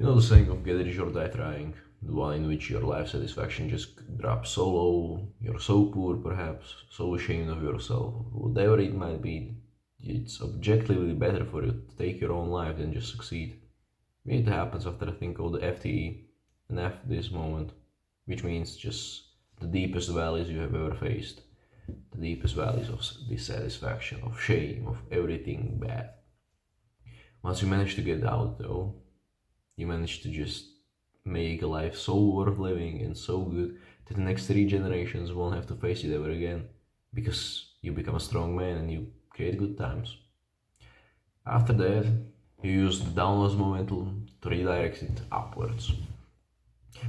You know the saying of get rich or die trying, the one in which your life satisfaction just drops so low, you're so poor perhaps, so ashamed of yourself, whatever it might be, it's objectively better for you to take your own life than just succeed. It happens after a thing called the FTE, and F this moment, which means just the deepest valleys you have ever faced, the deepest valleys of dissatisfaction, of shame, of everything bad. Once you manage to get out though, you manage to just make a life so worth living and so good that the next 3 generations won't have to face it ever again because you become a strong man and you create good times. After that, you use the downwards momentum to redirect it upwards.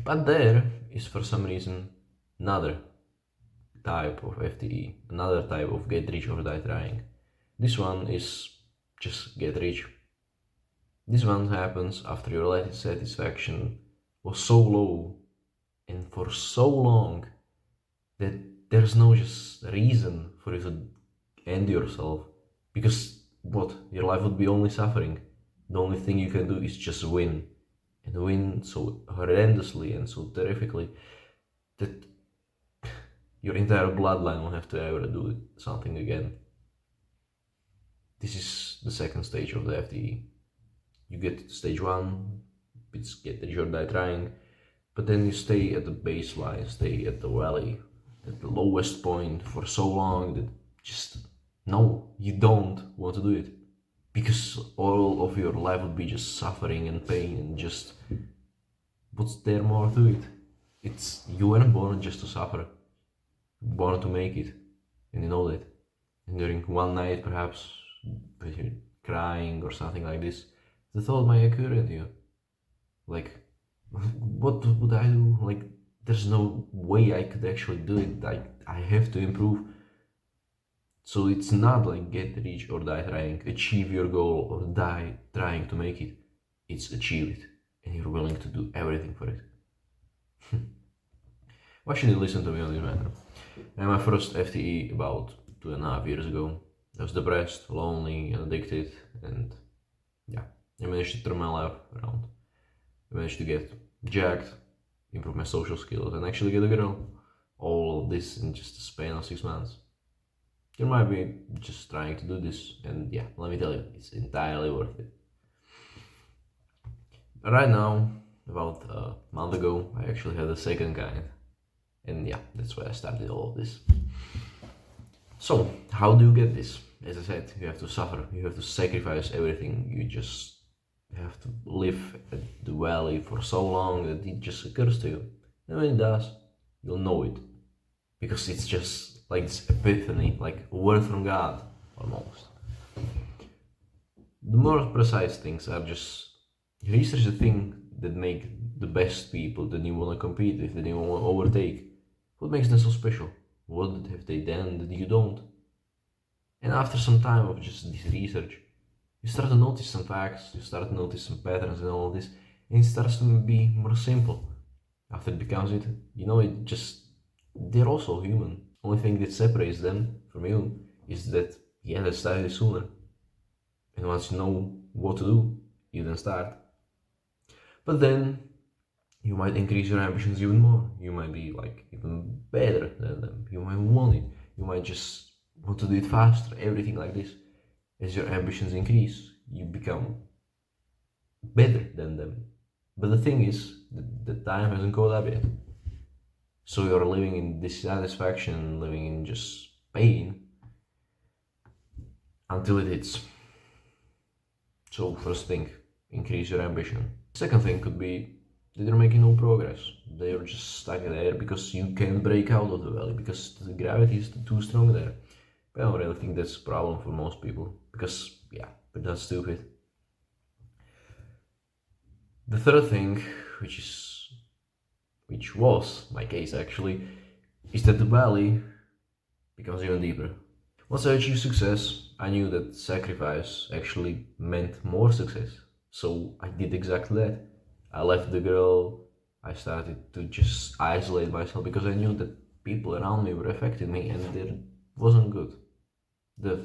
But there is for some reason another type of FTE, another type of get rich or die trying. This one is just get rich. This one happens after your life satisfaction was so low and for so long that there's no just reason for you to end yourself, because what, your life would be only suffering. The only thing you can do is just win, and win so horrendously and so terrifically that your entire bloodline will have to ever do something again. This is the second stage of the FTE. You get to stage 1, it's get rich or die trying, but then you stay at the baseline, stay at the valley, at the lowest point for so long that just, no, you don't want to do it. Because all of your life would be just suffering and pain and just, what's there more to it? It's, you weren't born just to suffer, born to make it, and you know that. And during one night perhaps, when you're crying or something like this, the thought might occur at you, like, what would I do? Like, there's no way I could actually do it. I have to improve. So it's not like get rich or die trying, achieve your goal or die trying to make it. It's achieve it, and you're willing to do everything for it. Why should you listen to me on this matter? And my first FTE about 2.5 years ago. I was depressed, lonely, and addicted, and yeah, I managed to turn my life around. I managed to get jacked, improve my social skills, and actually get a girl. All of this in just a span of 6 months. You might be just trying to do this, and yeah, let me tell you, it's entirely worth it. Right now, about a month ago, I actually had a second kind, and yeah, that's why I started all of this. So, how do you get this? As I said, you have to suffer, you have to sacrifice everything, you just have to live at the valley for so long that it just occurs to you. And when it does, you'll know it. Because it's just like this epiphany, like a word from God, almost. The more precise things are just, research the thing that make the best people that you want to compete with, that you want to overtake. What makes them so special? What have they done that you don't? And after some time of just this research, you start to notice some facts, you start to notice some patterns and all of this, and it starts to be more simple. After it becomes it, you know, it just, they're also human. Only thing that separates them from you is that, yeah, they started sooner. And once you know what to do, you then start. But then, you might increase your ambitions even more. You might be like even better than them. You might want it. You might just want to do it faster, everything like this. As your ambitions increase, you become better than them. But the thing is, the time hasn't caught up yet. So you're living in dissatisfaction, living in just pain, until it hits. So first thing, increase your ambition. Second thing could be that you're making no progress. They're just stuck there because you can't break out of the valley, because the gravity is too strong there. But I don't really think that's a problem for most people, because yeah, we're not stupid. The third thing, which was my case actually, is that the valley becomes even deeper. Once I achieved success, I knew that sacrifice actually meant more success. So I did exactly that. I left the girl, I started to just isolate myself because I knew that people around me were affecting me and it wasn't good. The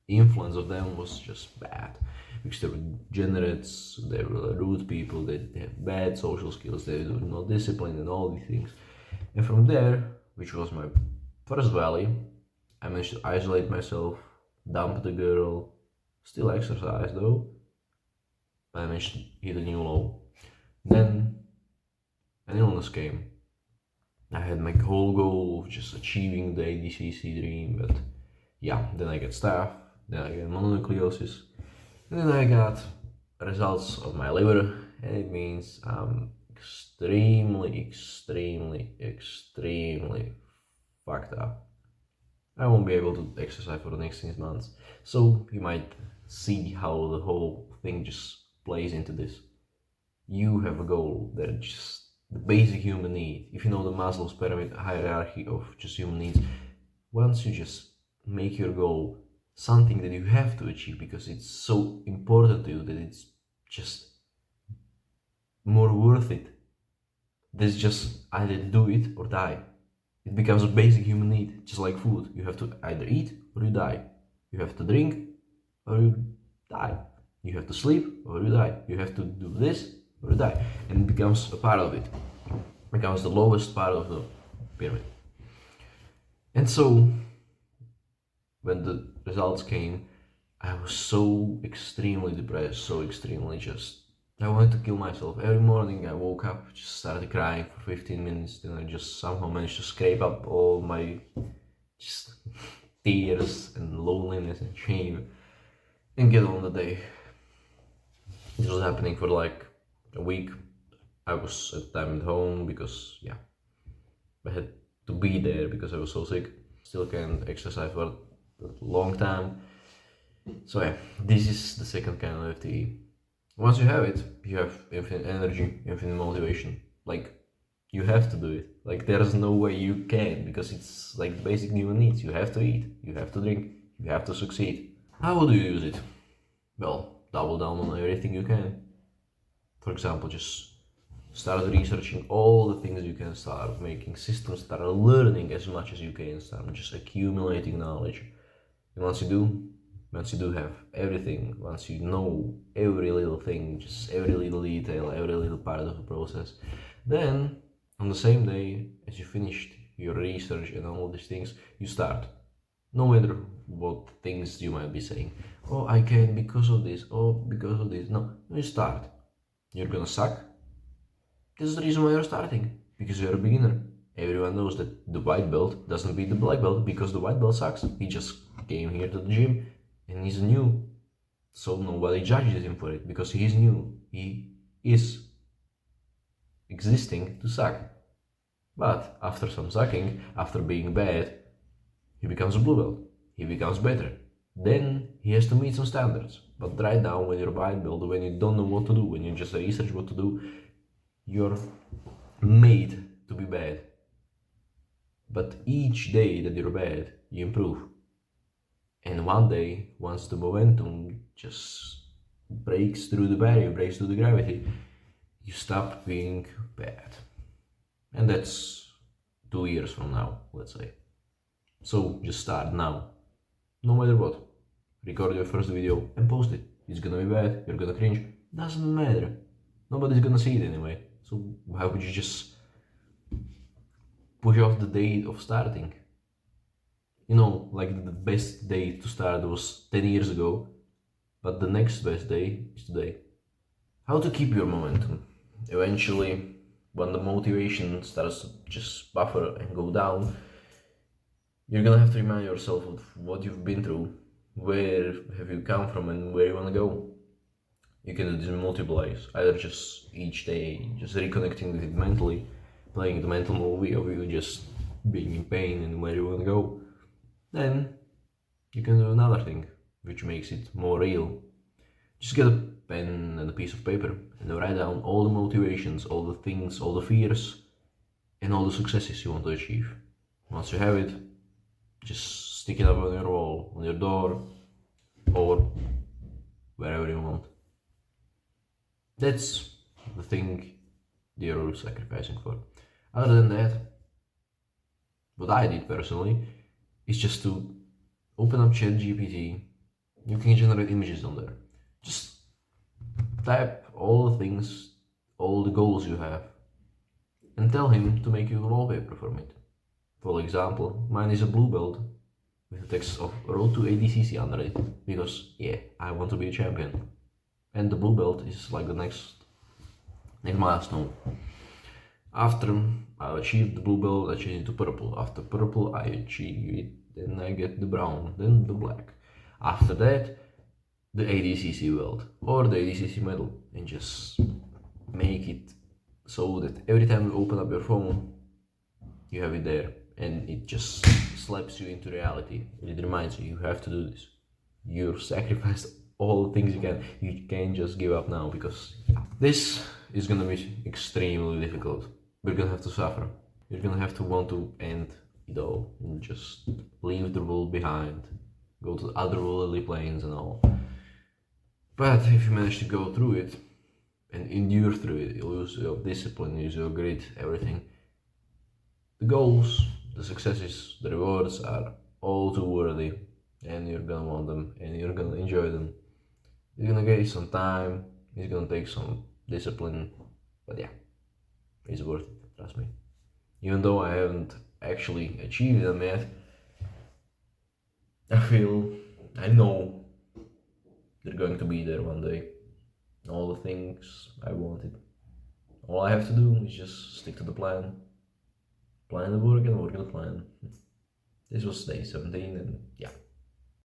influence of them was just bad. because they were degenerates, they were rude people, they have bad social skills, they were not disciplined, and all these things. And from there, which was my first valley, I managed to isolate myself, dump the girl, still exercise though. I managed to hit a new low. Then an illness came. I had my whole goal of just achieving the ADCC dream, but yeah, then I got staph, then I got mononucleosis, and then I got results of my liver, and it means I'm extremely fucked up. I won't be able to exercise for the next 6 months, so you might see how the whole thing just plays into this. You have a goal that just the basic human need. If you know the Maslow's pyramid hierarchy of just human needs, once you just make your goal something that you have to achieve because it's so important to you that it's just more worth it. There's just either do it or die. It becomes a basic human need, just like food. You have to either eat or you die. You have to drink or you die. You have to sleep or you die. You have to do this or you die. And it becomes a part of it. It becomes the lowest part of the pyramid. And so, when the results came, I was so extremely depressed, so extremely just, I wanted to kill myself. Every morning I woke up, just started crying for 15 minutes, then I just somehow managed to scrape up all my just tears and loneliness and shame and get on the day. This was happening for like a week. I was at the time at home because, yeah, I had to be there because I was so sick. Still can't exercise for a long time. So yeah, this is the second kind of FTE. Once you have it, you have infinite energy, infinite motivation. Like, you have to do it. Like, there's no way you can, because it's like the basic human needs. You have to eat, you have to drink, you have to succeed. How do you use it? Well, double down on everything you can. For example, just start researching all the things you can, start making systems, start learning as much as you can, start just accumulating knowledge. And once you do have everything, once you know every little thing, just every little detail, every little part of the process, then on the same day as you finished your research and all these things, you start. No matter what things you might be saying. Oh, I can't because of this, oh, because of this. No, you start. You're gonna suck. This is the reason why you're starting, because you're a beginner. Everyone knows that the white belt doesn't beat the black belt because the white belt sucks. He just came here to the gym and he's new. So nobody judges him for it because he's new. He is existing to suck. But after some sucking, after being bad, he becomes a blue belt. He becomes better. Then he has to meet some standards. But right now, when you're a white belt, when you don't know what to do, when you just research what to do, you're made to be bad. But each day that you're bad, you improve. And one day, once the momentum just breaks through the barrier, breaks through the gravity, you stop being bad. And that's 2 years from now, let's say. So just start now. No matter what. Record your first video and post it. It's gonna be bad, you're gonna cringe, doesn't matter. Nobody's gonna see it anyway. So why would you just push off the date of starting? You know, like the best day to start was 10 years ago, but the next best day is today. How to keep your momentum? Eventually, when the motivation starts to just buffer and go down, you're gonna have to remind yourself of what you've been through, where have you come from and where you wanna go. You can do this in multiple ways, either just each day, just reconnecting with it mentally, playing the mental movie of you just being in pain and where you wanna go. Then you can do another thing, which makes it more real. Just get a pen and a piece of paper and write down all the motivations, all the things, all the fears, and all the successes you want to achieve. Once you have it, just stick it up on your wall, on your door, or wherever you want. That's the thing you're sacrificing for. Other than that, what I did personally is just to open up ChatGPT. You can generate images on there. Just type all the things, all the goals you have, and tell him to make you a wallpaper from it. For example, mine is a blue belt with the text of Road to ADCC under it, because yeah, I want to be a champion. And the blue belt is like the next milestone. After I achieve the blue belt, I change it to purple. After purple, I achieve it, then I get the brown, then the black. After that, the ADCC belt or the ADCC medal, and just make it so that every time you open up your phone, you have it there, and it just slaps you into reality. It reminds you have to do this. You've sacrificed all the things you can. You can't just give up now, because this is gonna be extremely difficult. We're gonna have to suffer. You're gonna have to want to end it all and just leave the world behind, go to other worldly planes and all. But if you manage to go through it and endure through it, you use your discipline, use your grit, everything, the goals, the successes, the rewards are all too worthy, and you're gonna want them and you're gonna enjoy them. It's gonna get some time, it's gonna take some discipline, but yeah, it's worth it, trust me. Even though I haven't actually achieved them yet, I know they're going to be there one day. All the things I wanted. All I have to do is just stick to the plan the work and work the plan. This was day 17, and yeah.